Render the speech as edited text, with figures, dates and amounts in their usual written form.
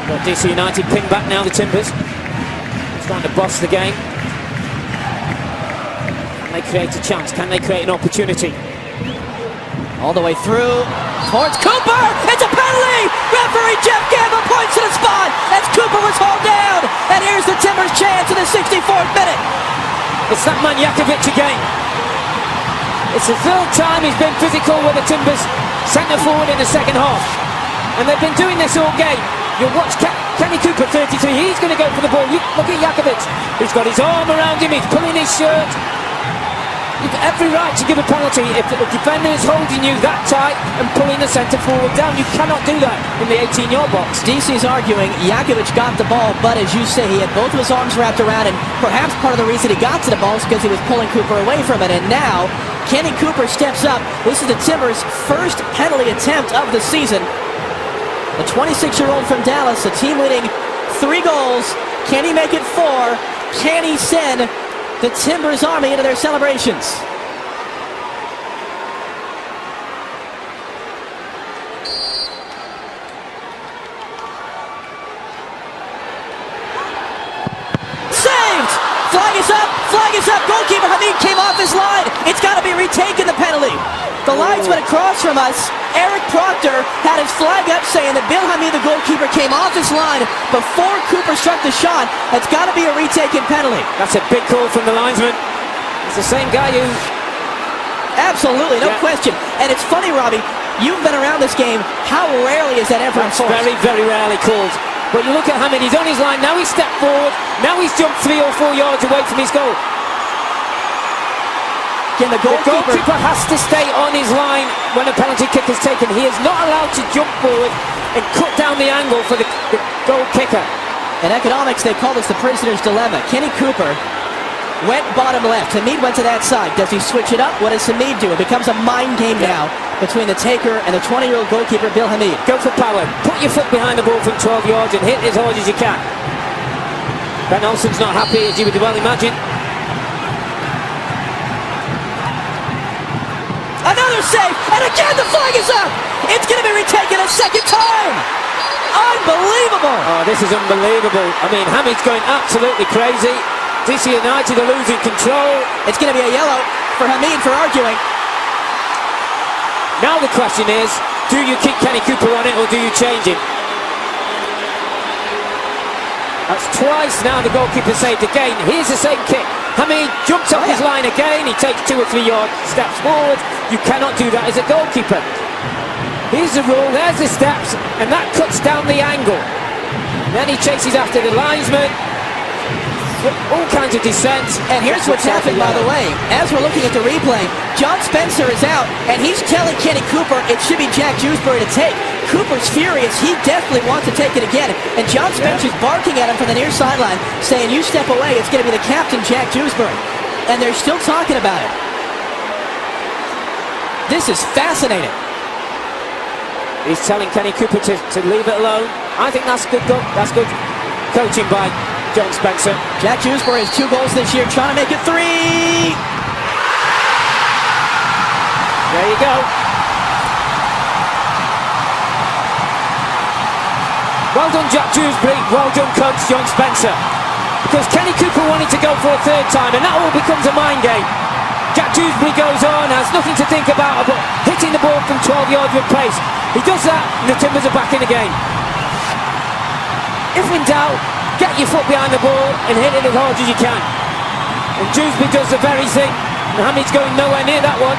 Got DC United pinned back now, the Timbers. Trying to boss the game. Can they create a chance? Can they create an opportunity? All the way through towards Cooper. It's a penalty. Referee Jeff Gamble points to the spot as Cooper was hauled down. And here's the Timbers' chance in the 64th minute. It's that man Jakovic again. It's the third time he's been physical with the Timbers centre forward in the second half. And they've been doing this all game. You'll watch Kenny Cooper, 33, he's going to go for the ball. Look at Jakovic, he's got his arm around him, he's pulling his shirt. You've every right to give a penalty if the defender is holding you that tight and pulling the centre forward down. You cannot do that in the 18-yard box. DC's arguing Jakovic got the ball, but as you say, he had both of his arms wrapped around, and perhaps part of the reason he got to the ball is because he was pulling Cooper away from it. And now, Kenny Cooper steps up. This is the Timbers' first penalty attempt of the season. The 26-year-old from Dallas, a team leading 3 goals. Can he make it 4? Can he send the Timbers Army into their celebrations? Saved! Flag is up! Flag is up! Goalkeeper Hamid came off his line. It's got to be retaken, the penalty. The lines went across from us. Eric Proctor had his flag up saying that Bill Hamid, the goalkeeper, came off his line before Cooper struck the shot. That's got to be a retaken penalty. That's a big call from the linesman. It's the same guy who... Absolutely, no question. And it's funny, Robbie, you've been around this game. How rarely is that ever enforced? Very, very rarely called. But you look at Hamid, he's on his line, now he's stepped forward, now he's jumped 3 or 4 yards away from his goal. The goalkeeper has to stay on his line when a penalty kick is taken. He is not allowed to jump forward and cut down the angle for the goal kicker. In economics, they call this the prisoner's dilemma. Kenny Cooper went bottom left. Hamid went to that side. Does he switch it up? What does Hamid do? It becomes a mind game now between the taker and the 20-year-old goalkeeper, Bill Hamid. Go for power. Put your foot behind the ball from 12 yards and hit as hard as you can. Ben Olsen's not happy, as you would well imagine. Another save, and again the flag is up! It's going to be retaken a second time! Unbelievable! Oh, this is unbelievable. I mean, Hamid's going absolutely crazy. DC United are losing control. It's going to be a yellow for Hamid for arguing. Now the question is, do you keep Kenny Cooper on it or do you change him? That's twice now the goalkeeper saved again. Here's the same kick. Hamid jumps off his line again. He takes 2 or 3 yard steps forward. You cannot do that as a goalkeeper. Here's the rule. There's the steps, and that cuts down the angle. Then he chases after the linesman. All kinds of descent. And here's what's happened, by the way. As we're looking at the replay, John Spencer is out, and he's telling Kenny Cooper it should be Jack Dewsbury to take. Cooper's furious. He definitely wants to take it again. And John Spencer's barking at him from the near sideline, saying, you step away, it's going to be the captain, Jack Dewsbury. And they're still talking about it. This is fascinating. He's telling Kenny Cooper to leave it alone. I think that's good. That's good coaching by John Spencer. Jack Dewsbury has 2 goals this year, trying to make it 3. There you go. Well done, Jack Dewsbury. Well done, coach John Spencer. Because Kenny Cooper wanted to go for a 3rd time, and that all becomes a mind game. Jack Dewsbury goes on, has nothing to think about but hitting the ball from 12 yards with pace. He does that, and the Timbers are back in the game. If in doubt, get your foot behind the ball and hit it as hard as you can. And Dewsbury does the very thing. And Hamid's going nowhere near that one.